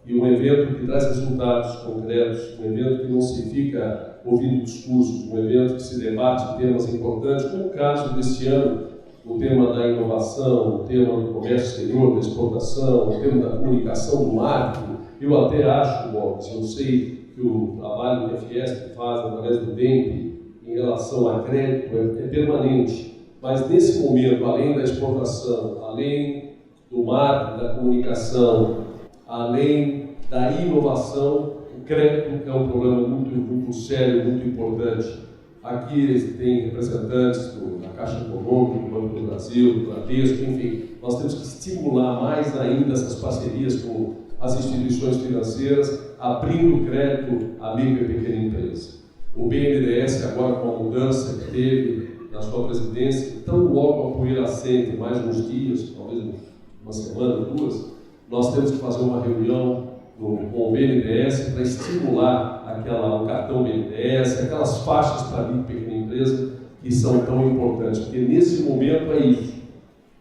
e um evento que traz resultados concretos, um evento que não se fica ouvindo discursos, um evento que se debate temas importantes, como o caso deste ano, o tema da inovação, o tema do comércio exterior, da exportação, o tema da comunicação, do marketing. Eu até acho, Boris, eu sei que o trabalho que a Fiesp faz através do DEMP em relação a crédito é permanente, mas nesse momento, além da exportação, além do marketing, da comunicação, além da inovação, o crédito é um problema muito sério, muito importante. Aqui tem representantes da Caixa Econômica, do Banco do Brasil, do Bradesco, enfim, nós temos que estimular mais ainda essas parcerias com as instituições financeiras, abrindo crédito à micro e pequena empresa. O BNDES, agora com a mudança que teve na sua presidência, tão logo a poeira assente, mais uns dias, talvez uma semana, duas, nós temos que fazer uma reunião com o BNDES para estimular o cartão BNDES, aquelas faixas para a micro e pequena empresa que são tão importantes, porque nesse momento é isso,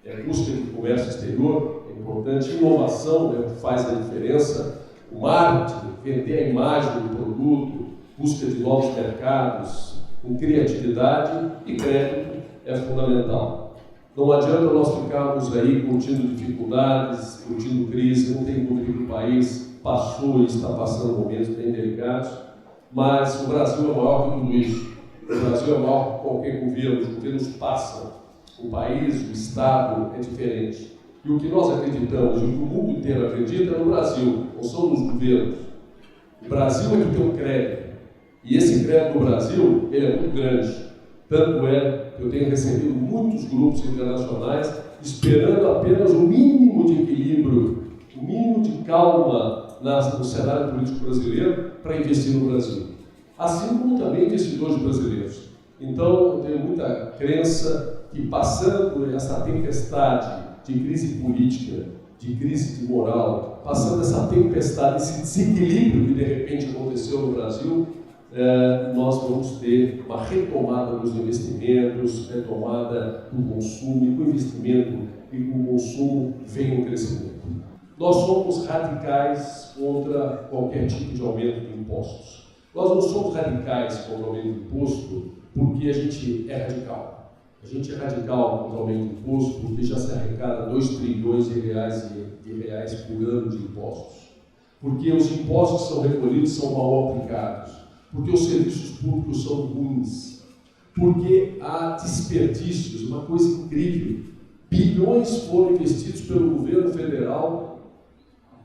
é busca de comércio exterior, é importante, inovação, que faz a diferença, o marketing, vender a imagem do produto, busca de novos mercados, com criatividade e crédito é fundamental. Não adianta nós ficarmos aí curtindo dificuldades, curtindo crise, não tem dúvida que o país passou e está passando momentos bem delicados, mas o Brasil é maior que tudo isso. O Brasil é maior que qualquer governo, os governos passam. O país, o Estado é diferente. E o que nós acreditamos, e o que o mundo inteiro acredita, é no Brasil, não são nos governos. O Brasil é que tem um crédito. E esse crédito no Brasil, ele é muito grande. Tanto é que eu tenho recebido muitos grupos internacionais esperando apenas o mínimo de equilíbrio, o mínimo de calma no cenário político brasileiro para investir no Brasil. Assim como também investidores brasileiros. Então, eu tenho muita crença que, passando essa tempestade de crise política, de crise de moral, passando essa tempestade, esse desequilíbrio que de repente aconteceu no Brasil, nós vamos ter uma retomada dos investimentos, retomada do consumo, e com o investimento e com o consumo vem um crescimento. Nós somos radicais contra qualquer tipo de aumento de impostos. Nós não somos radicais contra o aumento de imposto porque a gente é radical. A gente é radical contra o aumento de imposto porque já se arrecada 2 trilhões de reais por ano de impostos. Porque os impostos que são recolhidos são mal aplicados. Porque os serviços públicos são ruins. Porque há desperdícios, uma coisa incrível. Bilhões foram investidos pelo governo federal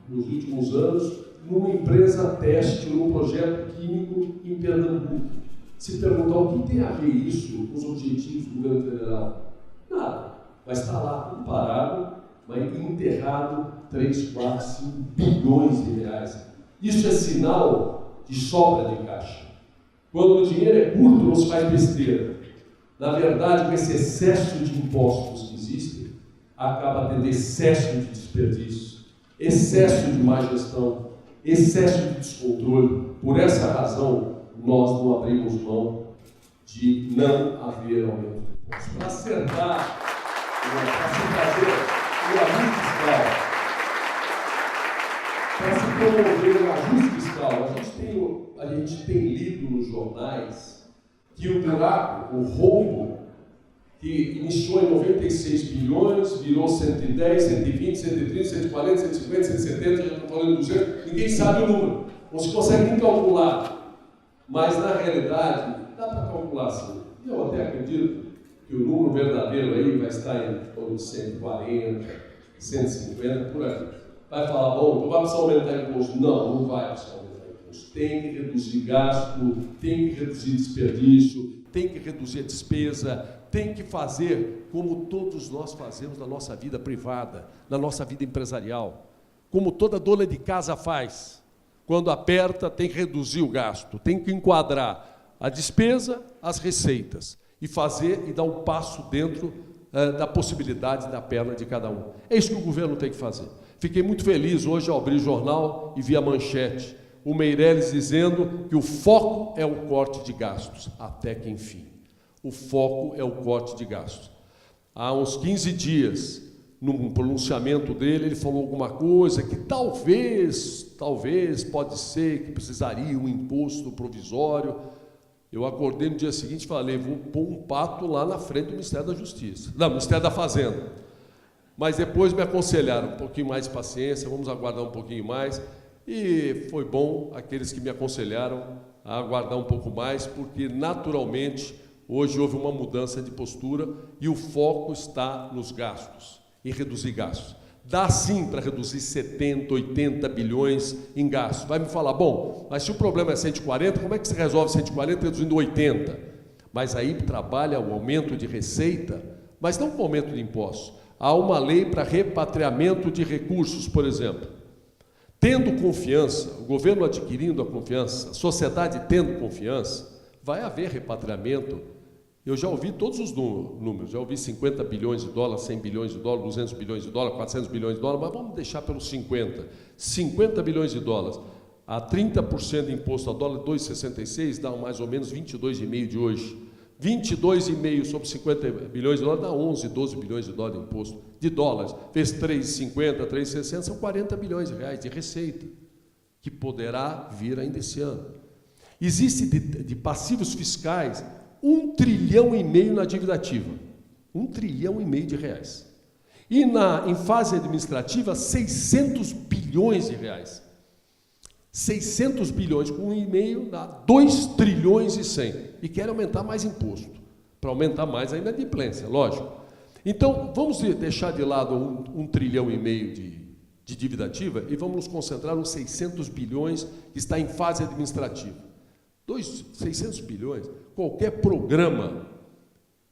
nos últimos anos numa empresa teste, num projeto químico em Pernambuco. Se perguntar o que tem a ver isso com os objetivos do governo federal? Nada. Mas está lá, tudo parado, mas enterrado 3, 4, 5 bilhões de reais. Isso é sinal de sobra de caixa. Quando o dinheiro é curto, não se faz besteira. Na verdade, com esse excesso de impostos que existem, acaba tendo excesso de desperdício, excesso de má gestão, excesso de descontrole. Por essa razão, nós não abrimos mão de não haver aumento de impostos. Para acertar, para se fazer o ajuste fiscal, para se promover o ajuste fiscal, a gente tem lido nos jornais que o buraco, o rombo, que iniciou em 96 bilhões, virou 110, 120, 130, 140, 150, 170, já estou falando 200, ninguém sabe o número, não se consegue nem calcular. Mas, na realidade, dá para calcular sim. Eu até acredito que o número verdadeiro aí vai estar em torno de 140, 150, por aí. Vai falar, bom, então vai precisar aumentar imposto. Não vai precisar aumentar imposto. Tem que reduzir gasto, tem que reduzir desperdício, tem que reduzir a despesa, tem que fazer como todos nós fazemos na nossa vida privada, na nossa vida empresarial, como toda dona de casa faz. Quando aperta, tem que reduzir o gasto, tem que enquadrar a despesa, as receitas, e fazer e dar um passo dentro da possibilidade da perna de cada um. É isso que o governo tem que fazer. Fiquei muito feliz hoje ao abrir o jornal e vi a manchete, o Meirelles dizendo que o foco é o corte de gastos, até que enfim. O foco é o corte de gastos. Há uns 15 dias, num pronunciamento dele, ele falou alguma coisa que talvez, pode ser que precisaria um imposto provisório. Eu acordei no dia seguinte e falei, vou pôr um pato lá na frente do Ministério da Justiça, não, Ministério da Fazenda. Mas depois me aconselharam, um pouquinho mais de paciência, vamos aguardar um pouquinho mais, e foi bom aqueles que me aconselharam a aguardar um pouco mais, porque naturalmente hoje houve uma mudança de postura e o foco está nos gastos, em reduzir gastos. Dá sim para reduzir 70, 80 bilhões em gastos. Vai me falar, bom, mas se o problema é 140, como é que se resolve 140 reduzindo 80? Mas aí trabalha o aumento de receita, mas não com o aumento de impostos. Há uma lei para repatriamento de recursos, por exemplo. Tendo confiança, o governo adquirindo a confiança, a sociedade tendo confiança, vai haver repatriamento. Eu já ouvi todos os números, já ouvi 50 bilhões de dólares, 100 bilhões de dólares, 200 bilhões de dólares, 400 bilhões de dólares, mas vamos deixar pelos 50. 50 bilhões de dólares, a 30% de imposto a dólar, 2,66, dá mais ou menos 22,5 de hoje. 22,5 sobre 50 bilhões de dólares, dá 11, 12 bilhões de dólares de imposto, de dólares. Fez 3,50, 3,60, são 40 bilhões de reais de receita, que poderá vir ainda esse ano. Existe de passivos fiscais 1,5 trilhão na dívida ativa, 1,5 trilhão de reais. E em fase administrativa, 600 bilhões de reais. 600 bilhões com 1,5 dá 2 trilhões e 100. E quer aumentar mais imposto, para aumentar mais a inadimplência, lógico. Então, vamos deixar de lado 1,5 trilhão de dívida ativa e vamos nos concentrar nos 600 bilhões que está em fase administrativa. 600 bilhões, qualquer programa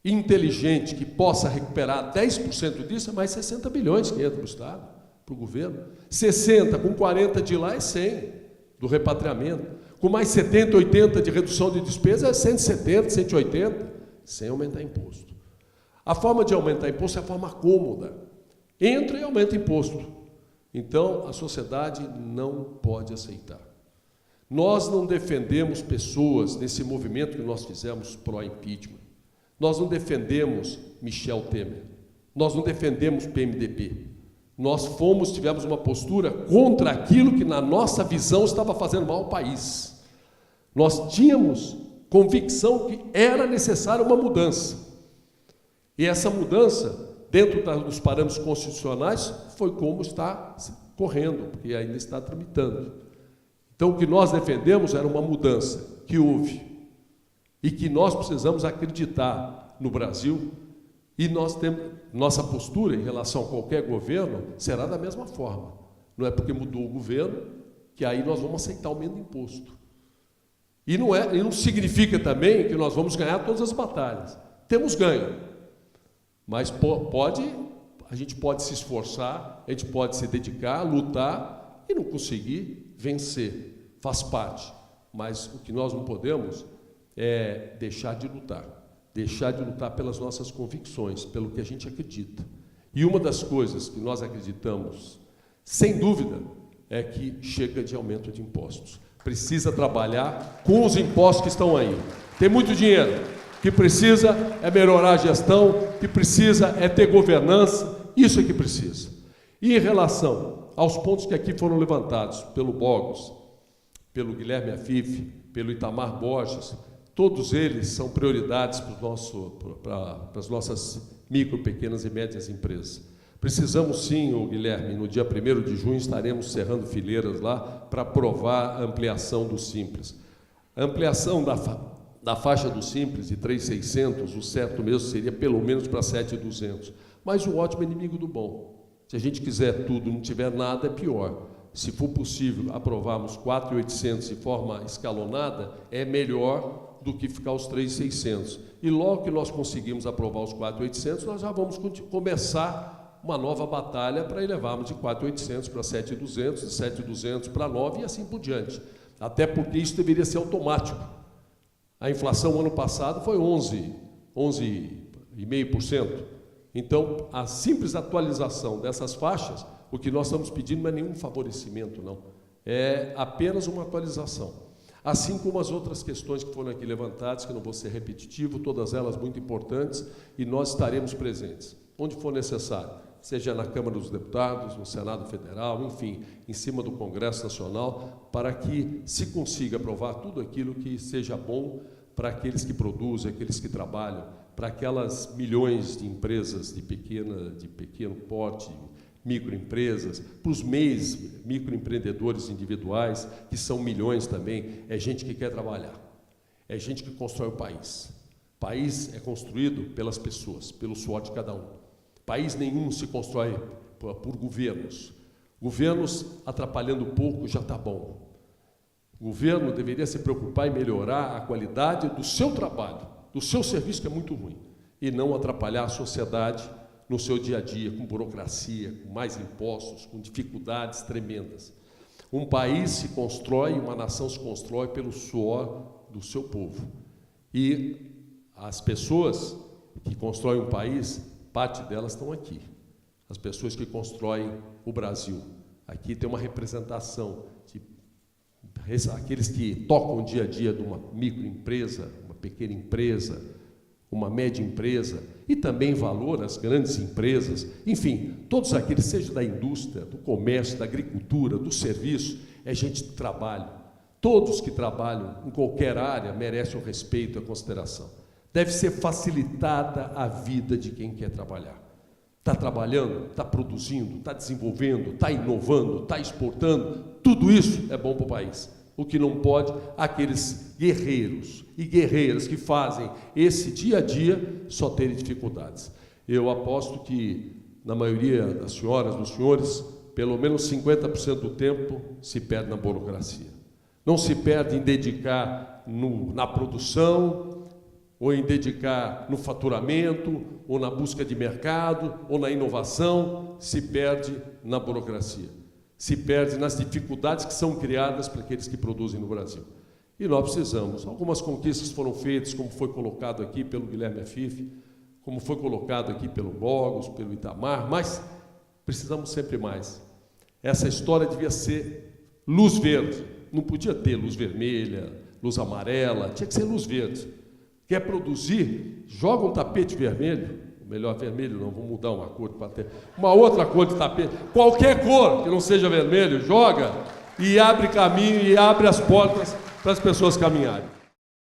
inteligente que possa recuperar 10% disso é mais 60 bilhões que entra para o Estado, para o governo. 60, com 40 de lá é 100 do repatriamento. Com mais 70, 80 de redução de despesa é 170, 180, sem aumentar imposto. A forma de aumentar imposto é a forma cômoda. Entra e aumenta imposto. Então, a sociedade não pode aceitar. Nós não defendemos pessoas nesse movimento que nós fizemos pró-impeachment. Nós não defendemos Michel Temer. Nós não defendemos PMDB. Nós tivemos uma postura contra aquilo que, na nossa visão, estava fazendo mal ao país. Nós tínhamos convicção que era necessária uma mudança. E essa mudança, dentro dos parâmetros constitucionais, foi como está correndo, porque ainda está tramitando. Então, o que nós defendemos era uma mudança que houve e que nós precisamos acreditar no Brasil, e nós temos nossa postura em relação a qualquer governo será da mesma forma. Não é porque mudou o governo que aí nós vamos aceitar o aumento de imposto. E não significa também que nós vamos ganhar todas as batalhas. Temos ganho, mas a gente pode se esforçar, a gente pode se dedicar, lutar e não conseguir vencer, faz parte. Mas o que nós não podemos é deixar de lutar pelas nossas convicções, pelo que a gente acredita. E uma das coisas que nós acreditamos, sem dúvida, é que chega de aumento de impostos. Precisa trabalhar com os impostos que estão aí. Tem muito dinheiro. O que precisa é melhorar a gestão, o que precisa é ter governança, isso é que precisa. E em relação aos pontos que aqui foram levantados pelo Bogos, pelo Guilherme Afif, pelo Itamar Borges, todos eles são prioridades para as nossas micro, pequenas e médias empresas. Precisamos sim, Guilherme, no dia 1º de junho estaremos cerrando fileiras lá para aprovar a ampliação do Simples. A ampliação da faixa do Simples de 3.600, o certo mesmo seria pelo menos para 7.200. Mas o ótimo é inimigo do bom. Se a gente quiser tudo, não tiver nada, é pior. Se for possível aprovarmos 4.800 de forma escalonada, é melhor do que ficar os 3.600. E logo que nós conseguimos aprovar os 4.800, nós já vamos começar uma nova batalha para elevarmos de 4.800 para 7.200, de 7.200 para 9 e assim por diante. Até porque isso deveria ser automático. A inflação ano passado foi 11,5%. Então, a simples atualização dessas faixas, o que nós estamos pedindo não é nenhum favorecimento, não. É apenas uma atualização. Assim como as outras questões que foram aqui levantadas, que não vou ser repetitivo, todas elas muito importantes, e nós estaremos presentes, onde for necessário. seja na Câmara dos Deputados, no Senado Federal, enfim, em cima do Congresso Nacional, para que se consiga aprovar tudo aquilo que seja bom para aqueles que produzem, aqueles que trabalham, para aquelas milhões de empresas de pequeno porte, microempresas, para os MEIs, microempreendedores individuais, que são milhões também, é gente que quer trabalhar, é gente que constrói o país. O país é construído pelas pessoas, pelo suor de cada um. País nenhum se constrói por governos. Governos atrapalhando pouco já está bom. O governo deveria se preocupar em melhorar a qualidade do seu trabalho, do seu serviço, que é muito ruim, e não atrapalhar a sociedade no seu dia a dia, com burocracia, com mais impostos, com dificuldades tremendas. Um país se constrói, uma nação se constrói pelo suor do seu povo. E as pessoas que constroem um país, parte delas estão aqui. As pessoas que constroem o Brasil. Aqui tem uma representação de aqueles que tocam o dia a dia de uma microempresa, uma pequena empresa, uma média empresa, e também valor às grandes empresas, enfim, todos aqueles, seja da indústria, do comércio, da agricultura, do serviço, é gente de trabalho. Todos que trabalham em qualquer área merecem o respeito e a consideração. Deve ser facilitada a vida de quem quer trabalhar. Está trabalhando, está produzindo, está desenvolvendo, está inovando, está exportando, tudo isso é bom para o país. O que não pode, aqueles guerreiros e guerreiras que fazem esse dia a dia só terem dificuldades. Eu aposto que, na maioria das senhoras, dos senhores, pelo menos 50% do tempo se perde na burocracia. Não se perde em dedicar na produção, ou em dedicar no faturamento, ou na busca de mercado, ou na inovação, se perde na burocracia. Se perde nas dificuldades que são criadas para aqueles que produzem no Brasil. E nós precisamos. Algumas conquistas foram feitas, como foi colocado aqui pelo Guilherme Afif, como foi colocado aqui pelo Bogos, pelo Itamar, mas precisamos sempre mais. Essa história devia ser luz verde. Não podia ter luz vermelha, luz amarela, tinha que ser luz verde. Quer produzir? Joga um tapete vermelho. Melhor vermelho não, vou mudar uma cor para ter uma outra cor de tapete, qualquer cor que não seja vermelho, joga e abre caminho e abre as portas para as pessoas caminharem.